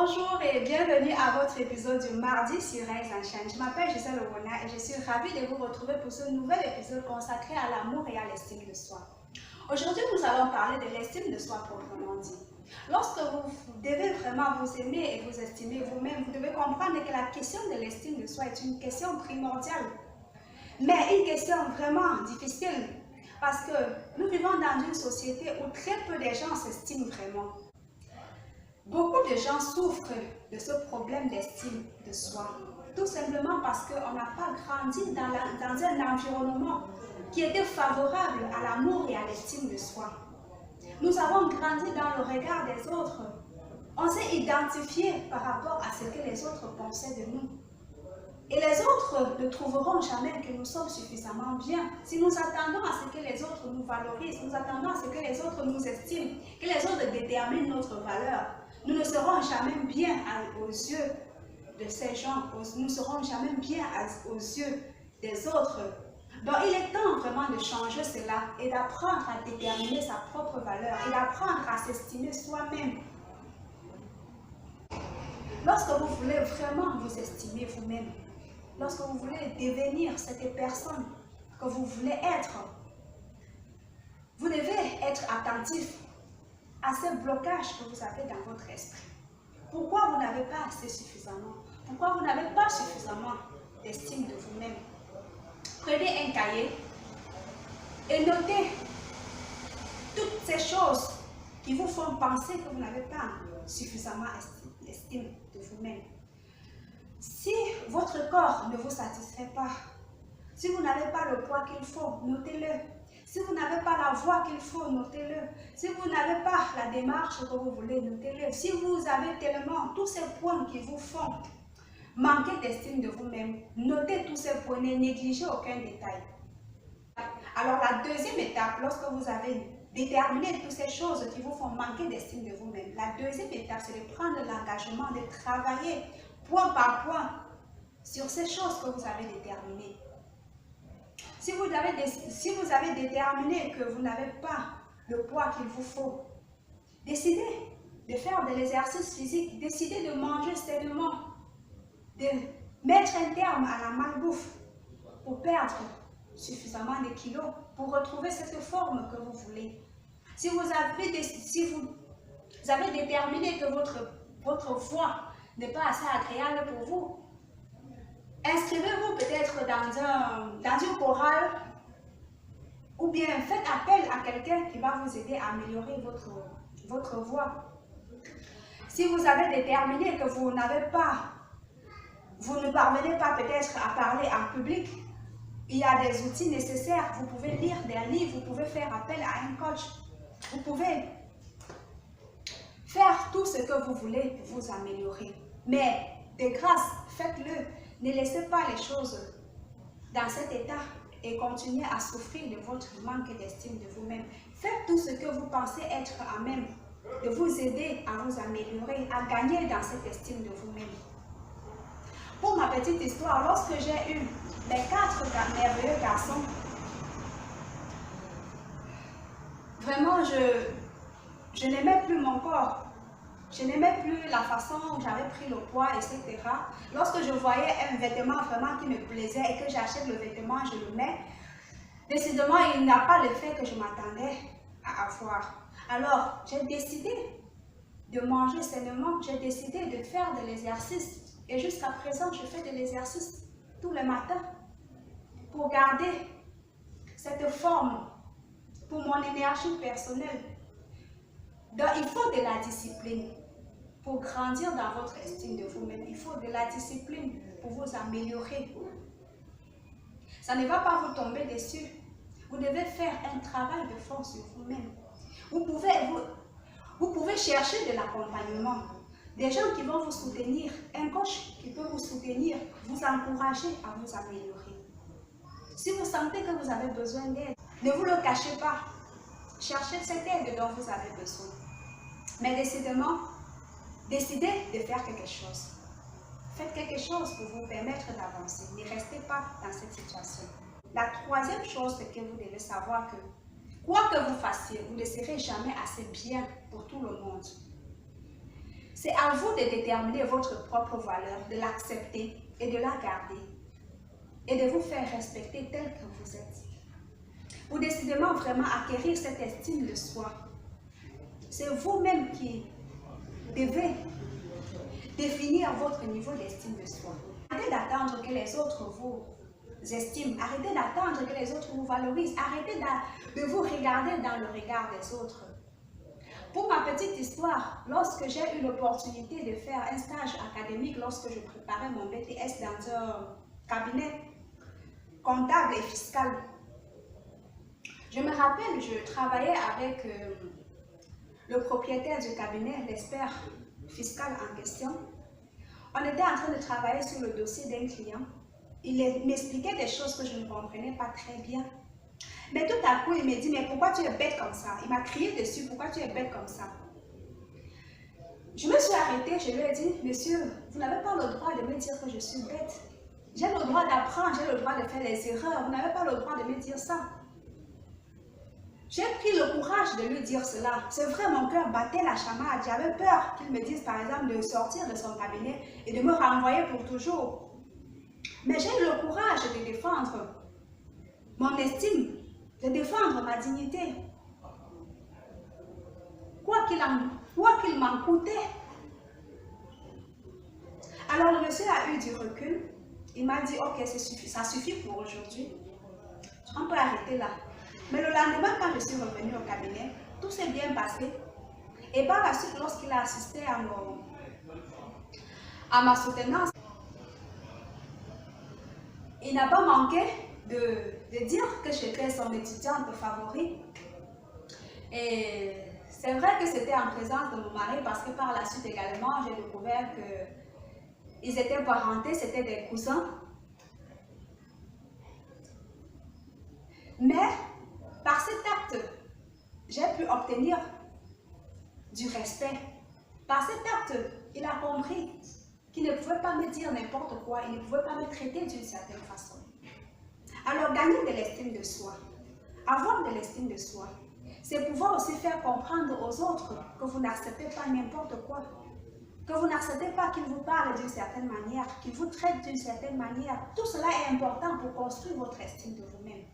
Bonjour et bienvenue à votre épisode du mardi sur Rise and Shine. Je m'appelle Gisèle Owona et je suis ravie de vous retrouver pour ce nouvel épisode consacré à l'amour et à l'estime de soi. Aujourd'hui, nous allons parler de l'estime de soi proprement dit. Lorsque vous devez vraiment vous aimer et vous estimer vous-même, vous devez comprendre que la question de l'estime de soi est une question primordiale, mais une question vraiment difficile parce que nous vivons dans une société où très peu de gens s'estiment vraiment. Beaucoup de gens souffrent de ce problème d'estime de soi, tout simplement parce qu'on n'a pas grandi dans un environnement qui était favorable à l'amour et à l'estime de soi. Nous avons grandi dans le regard des autres. On s'est identifié par rapport à ce que les autres pensaient de nous. Et les autres ne trouveront jamais que nous sommes suffisamment bien. Si nous attendons à ce que les autres nous valorisent, nous attendons à ce que les autres nous estiment, que les autres déterminent notre valeur, nous ne serons jamais bien aux yeux de ces gens, nous ne serons jamais bien aux yeux des autres. Donc il est temps vraiment de changer cela et d'apprendre à déterminer sa propre valeur et d'apprendre à s'estimer soi-même. Lorsque vous voulez vraiment vous estimer vous-même, lorsque vous voulez devenir cette personne que vous voulez être, vous devez être attentif à ces blocages que vous avez dans votre esprit. Pourquoi vous n'avez pas assez suffisamment? Pourquoi vous n'avez pas suffisamment d'estime de vous-même? Prenez un cahier et notez toutes ces choses qui vous font penser que vous n'avez pas suffisamment d'estime de vous-même. Si votre corps ne vous satisfait pas, si vous n'avez pas le poids qu'il faut, notez-le. Si vous n'avez pas la voix qu'il faut, notez-le. Si vous n'avez pas la démarche que vous voulez, notez-le. Si vous avez tellement tous ces points qui vous font manquer d'estime de vous-même, notez tous ces points, ne négligez aucun détail. Alors la deuxième étape, lorsque vous avez déterminé toutes ces choses qui vous font manquer d'estime de vous-même, la deuxième étape, c'est de prendre l'engagement de travailler point par point sur ces choses que vous avez déterminées. Si vous avez déterminé que vous n'avez pas le poids qu'il vous faut, décidez de faire de l'exercice physique, décidez de manger sainement, de mettre un terme à la malbouffe pour perdre suffisamment de kilos, pour retrouver cette forme que vous voulez. Si vous avez déterminé que votre voix n'est pas assez agréable pour vous, inscrivez-vous peut-être dans une chorale ou bien faites appel à quelqu'un qui va vous aider à améliorer votre voix. Si vous avez déterminé que vous ne parvenez pas peut-être à parler en public, il y a des outils nécessaires. Vous pouvez lire des livres, vous pouvez faire appel à un coach, vous pouvez faire tout ce que vous voulez pour vous améliorer. Mais de grâce, faites-le. Ne laissez pas les choses dans cet état et continuez à souffrir de votre manque d'estime de vous-même. Faites tout ce que vous pensez être à même de vous aider à vous améliorer, à gagner dans cette estime de vous-même. Pour ma petite histoire, lorsque j'ai eu mes 4 merveilleux garçons, vraiment je n'aimais plus mon corps. Je n'aimais plus la façon où j'avais pris le poids, etc. Lorsque je voyais un vêtement vraiment qui me plaisait et que j'achète le vêtement, je le mets, décidément, il n'a pas l'effet que je m'attendais à avoir. Alors, j'ai décidé de manger sainement, j'ai décidé de faire de l'exercice. Et jusqu'à présent, je fais de l'exercice tous les matins pour garder cette forme, pour mon énergie personnelle. Donc, il faut de la discipline. Pour grandir dans votre estime de vous-même, il faut de la discipline pour vous améliorer. Ça ne va pas vous tomber dessus. Vous devez faire un travail de fond sur vous-même. Vous pouvez chercher de l'accompagnement. Des gens qui vont vous soutenir, un coach qui peut vous soutenir, vous encourager à vous améliorer. Si vous sentez que vous avez besoin d'aide, ne vous le cachez pas. Cherchez cette aide dont vous avez besoin. Mais décidément, décidez de faire quelque chose. Faites quelque chose pour vous permettre d'avancer. Ne restez pas dans cette situation. La troisième chose, c'est que vous devez savoir que, quoi que vous fassiez, vous ne serez jamais assez bien pour tout le monde. C'est à vous de déterminer votre propre valeur, de l'accepter et de la garder. Et de vous faire respecter tel que vous êtes. Pour décidément vraiment acquérir cette estime de soi, c'est vous-même qui devez définir votre niveau d'estime de soi. Arrêtez d'attendre que les autres vous estiment. Arrêtez d'attendre que les autres vous valorisent. Arrêtez de vous regarder dans le regard des autres. Pour ma petite histoire, lorsque j'ai eu l'opportunité de faire un stage académique, lorsque je préparais mon BTS dans un cabinet comptable et fiscal, je me rappelle, je travaillait avec le propriétaire du cabinet, l'expert fiscal en question. On était en train de travailler sur le dossier d'un client. Il m'expliquait des choses que je ne comprenais pas très bien. Mais tout à coup, il me dit, mais pourquoi tu es bête comme ça? Il m'a crié dessus, pourquoi tu es bête comme ça? Je me suis arrêtée, je lui ai dit, monsieur, vous n'avez pas le droit de me dire que je suis bête. J'ai le droit d'apprendre, j'ai le droit de faire les erreurs, vous n'avez pas le droit de me dire ça. J'ai pris le courage de lui dire cela. C'est vrai, mon cœur battait la chamade. J'avais peur qu'il me dise, par exemple, de sortir de son cabinet et de me renvoyer pour toujours. Mais j'ai eu le courage de défendre mon estime, de défendre ma dignité. Quoi qu'il m'en coûtait. Alors le monsieur a eu du recul. Il m'a dit, ok, ça suffit pour aujourd'hui. On peut arrêter là. Mais le lendemain, quand je suis revenue au cabinet, tout s'est bien passé. Et par la suite, lorsqu'il a assisté à ma soutenance, il n'a pas manqué de dire que j'étais son étudiante favorite. Et c'est vrai que c'était en présence de mon mari parce que par la suite également, j'ai découvert qu'ils étaient parentés, c'était des cousins. Mais par cet acte, j'ai pu obtenir du respect. Par cet acte, il a compris qu'il ne pouvait pas me dire n'importe quoi, il ne pouvait pas me traiter d'une certaine façon. Alors, gagner de l'estime de soi, avoir de l'estime de soi, c'est pouvoir aussi faire comprendre aux autres que vous n'acceptez pas n'importe quoi, que vous n'acceptez pas qu'ils vous parlent d'une certaine manière, qu'ils vous traitent d'une certaine manière. Tout cela est important pour construire votre estime de vous-même.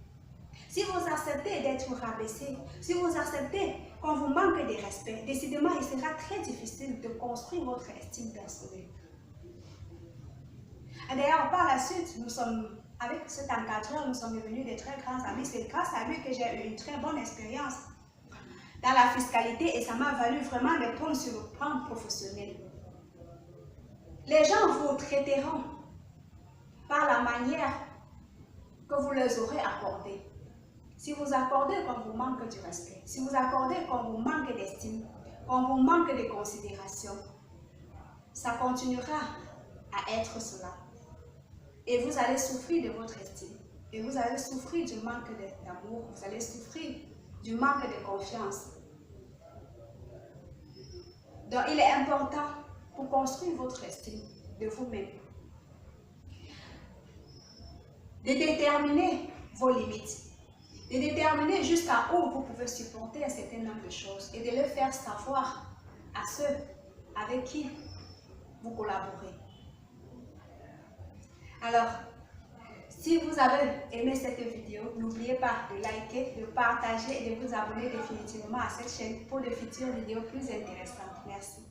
Si vous acceptez d'être rabaissé, si vous acceptez qu'on vous manque de respect, décidément, il sera très difficile de construire votre estime personnelle. Et d'ailleurs, par la suite, avec cet encadreur, nous sommes devenus de très grands amis. C'est grâce à lui que j'ai eu une très bonne expérience dans la fiscalité et ça m'a valu vraiment des points sur le plan professionnel. Les gens vous traiteront par la manière que vous leur aurez accordée. Si vous accordez qu'on vous manque du respect, si vous accordez qu'on vous manque d'estime, qu'on vous manque de considération, ça continuera à être cela. Et vous allez souffrir de votre estime. Et vous allez souffrir du manque d'amour, vous allez souffrir du manque de confiance. Donc il est important pour construire votre estime de vous-même, de déterminer vos limites, de déterminer jusqu'à où vous pouvez supporter un certain nombre de choses et de le faire savoir à ceux avec qui vous collaborez. Alors, si vous avez aimé cette vidéo, n'oubliez pas de liker, de partager et de vous abonner définitivement à cette chaîne pour de futures vidéos plus intéressantes. Merci.